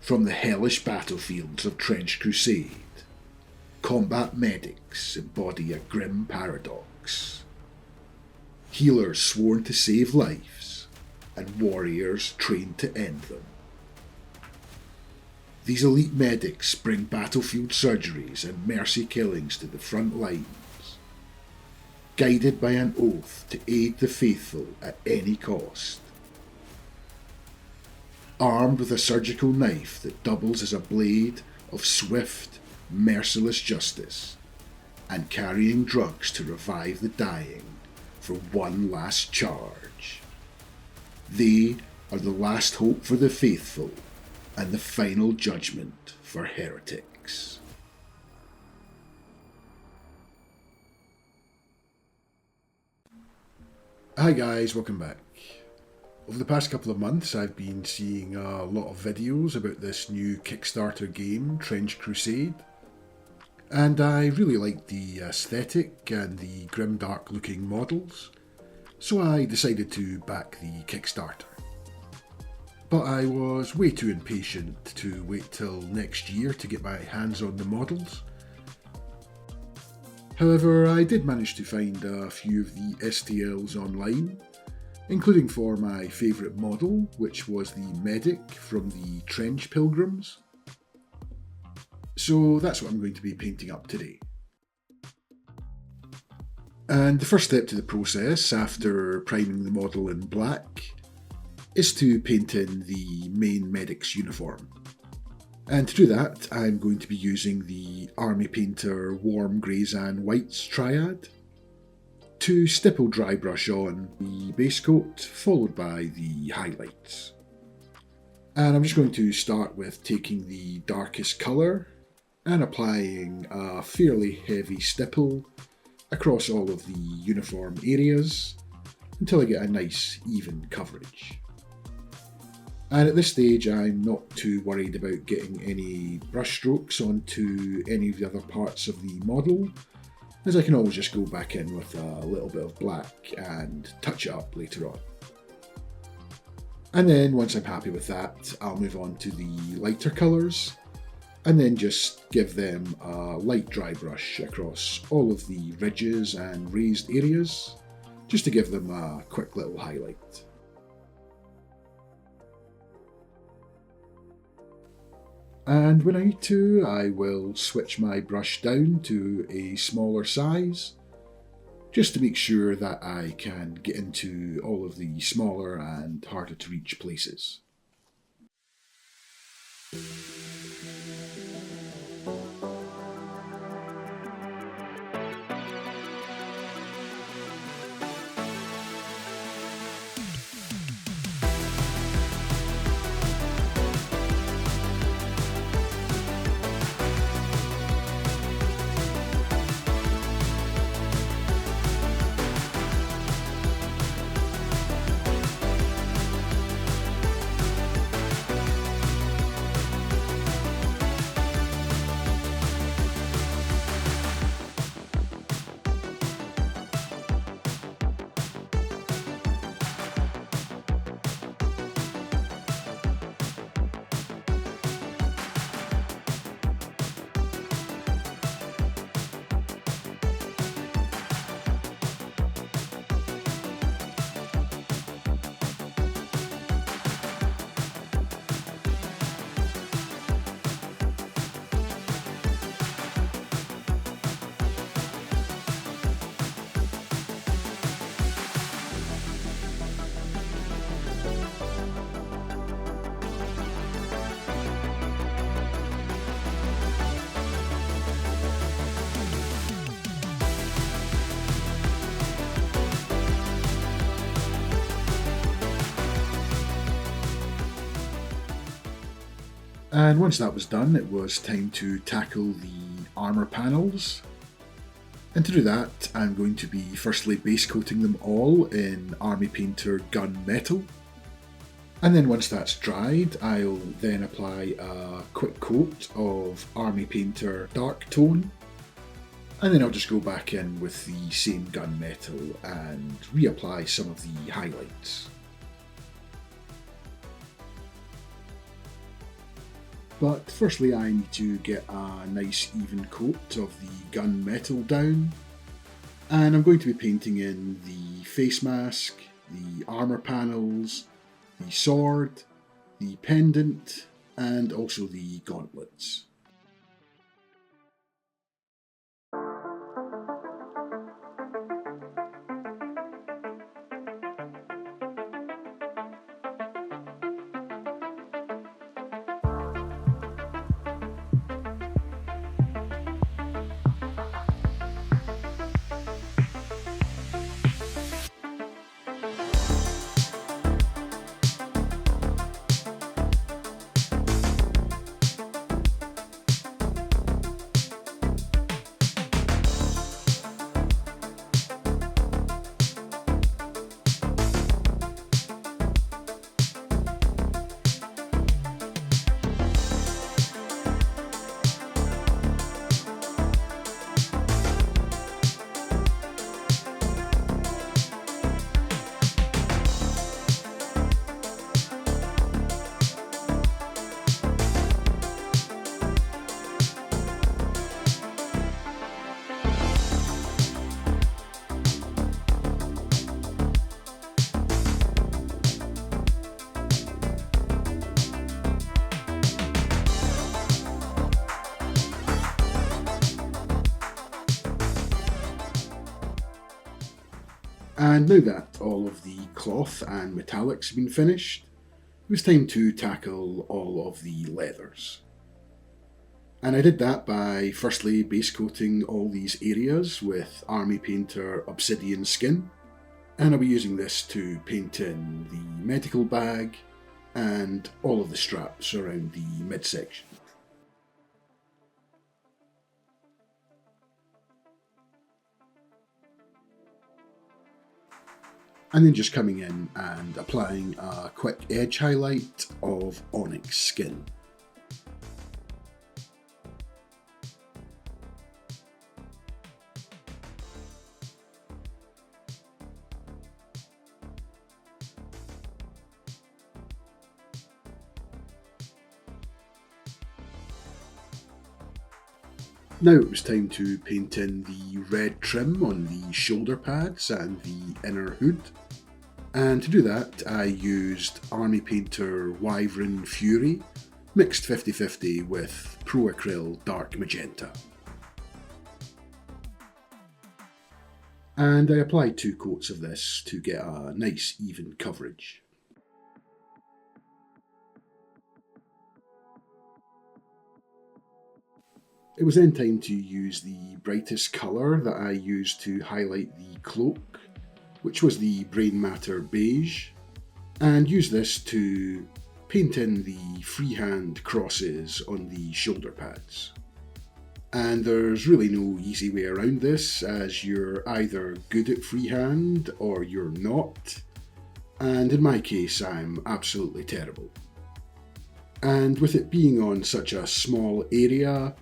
From the hellish battlefields of Trench Crusade, combat medics embody a grim paradox. Healers sworn to save lives, and warriors trained to end them. These elite medics bring battlefield surgeries and mercy killings to the front lines, guided by an oath to aid the faithful at any cost. Armed with a surgical knife that doubles as a blade of swift, merciless justice, and carrying drugs to revive the dying for one last charge. They are the last hope for the faithful and the final judgment for heretics. Hi guys, welcome back. Over the past couple of months I've been seeing a lot of videos about this new Kickstarter game, Trench Crusade, and I really liked the aesthetic and the Grimdark looking models, so I decided to back the Kickstarter. But I was way too impatient to wait till next year to get my hands on the models. However, I did manage to find a few of the STLs online, including for my favourite model, which was the medic from the Trench Pilgrims. So that's what I'm going to be painting up today. And the first step to the process, after priming the model in black, is to paint in the main medic's uniform. And to do that, I'm going to be using the Army Painter Warm Greys and Whites triad. To stipple dry brush on the base coat, followed by the highlights. And I'm just going to start with taking the darkest colour and applying a fairly heavy stipple across all of the uniform areas until I get a nice even coverage. And at this stage I'm not too worried about getting any brush strokes onto any of the other parts of the model, as I can always just go back in with a little bit of black and touch it up later on. And then once I'm happy with that, I'll move on to the lighter colours, and then just give them a light dry brush across all of the ridges and raised areas, just to give them a quick little highlight. And when I need to, I will switch my brush down to a smaller size, just to make sure that I can get into all of the smaller and harder to reach places. And once that was done, it was time to tackle the armour panels. And to do that, I'm going to be firstly base coating them all in Army Painter Gun Metal. And then once that's dried, I'll then apply a quick coat of Army Painter Dark Tone. And then I'll just go back in with the same gun metal and reapply some of the highlights. But firstly I need to get a nice even coat of the gunmetal down, and I'm going to be painting in the face mask, the armour panels, the sword, the pendant, and also the gauntlets. And now that all of the cloth and metallics have been finished, it was time to tackle all of the leathers. And I did that by firstly base coating all these areas with Army Painter Obsidian Skin, and I'll be using this to paint in the medical bag and all of the straps around the midsection. And then just coming in and applying a quick edge highlight of onyx skin. Now it was time to paint in the red trim on the shoulder pads and the inner hood. And to do that I used Army Painter Wyvern Fury, mixed 50-50 with Pro Acryl Dark Magenta. And I applied 2 coats of this to get a nice even coverage. It was then time to use the brightest colour that I used to highlight the cloak, which was the Brain Matter Beige, and use this to paint in the freehand crosses on the shoulder pads. And there's really no easy way around this, as you're either good at freehand or you're not, and in my case I'm absolutely terrible. And with it being on such a small area,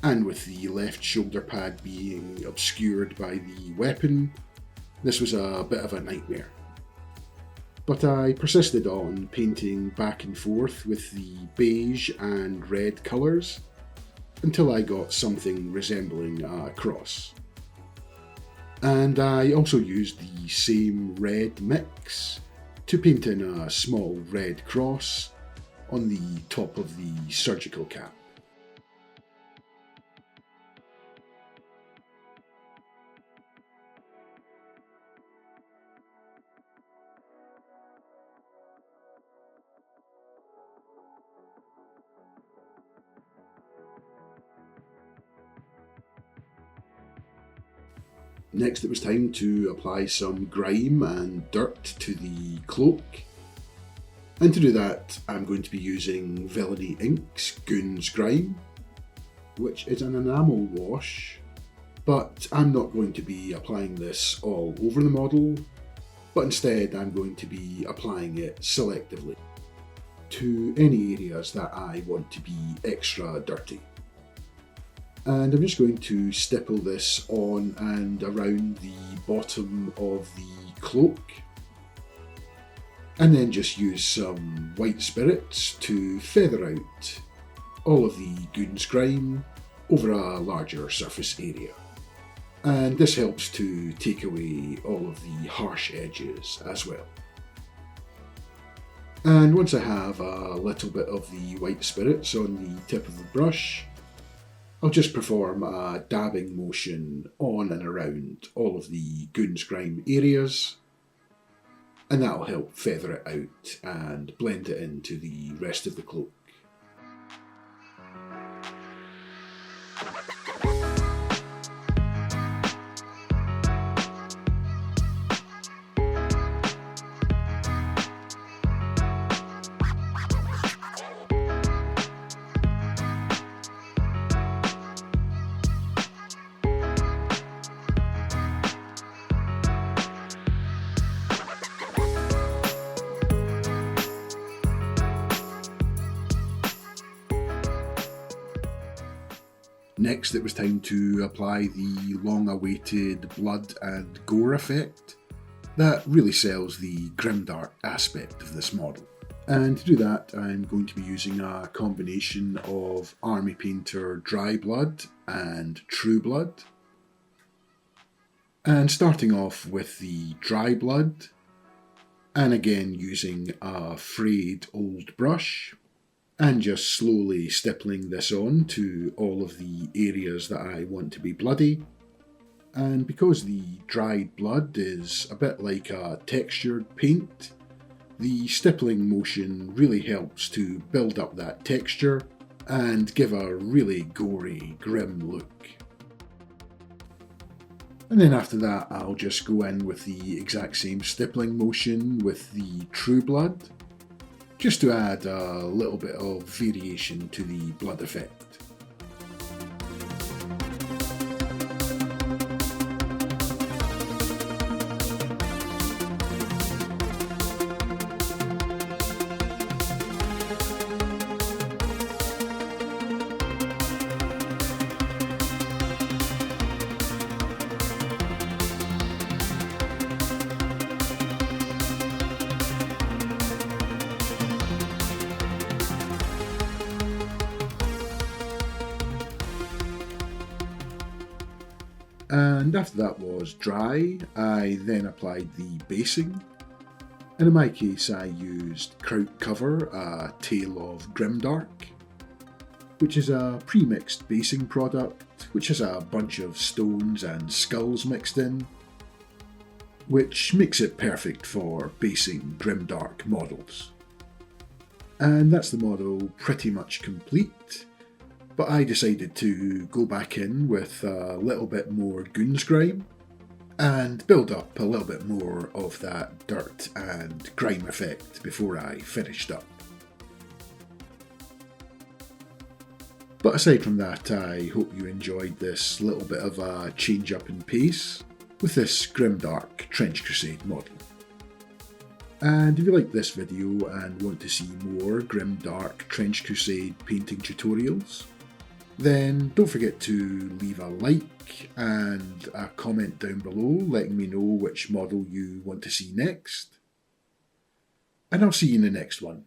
and with the left shoulder pad being obscured by the weapon, this was a bit of a nightmare. But I persisted on painting back and forth with the beige and red colours until I got something resembling a cross. And I also used the same red mix to paint in a small red cross on the top of the surgical cap. Next it was time to apply some grime and dirt to the cloak, and to do that I'm going to be using Villainy Inks Goon's Grime, which is an enamel wash, but I'm not going to be applying this all over the model, but instead I'm going to be applying it selectively to any areas that I want to be extra dirty. And I'm just going to stipple this on and around the bottom of the cloak, and then just use some white spirits to feather out all of the goons grime over a larger surface area. And this helps to take away all of the harsh edges as well. And once I have a little bit of the white spirits on the tip of the brush, I'll just perform a dabbing motion on and around all of the goons grime areas, and that'll help feather it out and blend it into the rest of the cloak. Next, it was time to apply the long-awaited blood and gore effect that really sells the Grimdark aspect of this model. And to do that, I'm going to be using a combination of Army Painter Dry Blood and True Blood. And starting off with the Dry Blood, and again using a frayed old brush, and just slowly stippling this on to all of the areas that I want to be bloody. And because the dried blood is a bit like a textured paint, the stippling motion really helps to build up that texture and give a really gory, grim look. And then after that, I'll just go in with the exact same stippling motion with the True Blood, just to add a little bit of variation to the blood effect. And after that was dry, I then applied the basing. And in my case, I used Kraut Cover, a Tale of Grimdark, which is a pre-mixed basing product, which has a bunch of stones and skulls mixed in, which makes it perfect for basing Grimdark models. And that's the model pretty much complete. But I decided to go back in with a little bit more goons grime and build up a little bit more of that dirt and grime effect before I finished up. But aside from that, I hope you enjoyed this little bit of a change up in pace with this Grimdark Trench Crusade model. And if you like this video and want to see more Grimdark Trench Crusade painting tutorials, then don't forget to leave a like and a comment down below letting me know which model you want to see next. And I'll see you in the next one.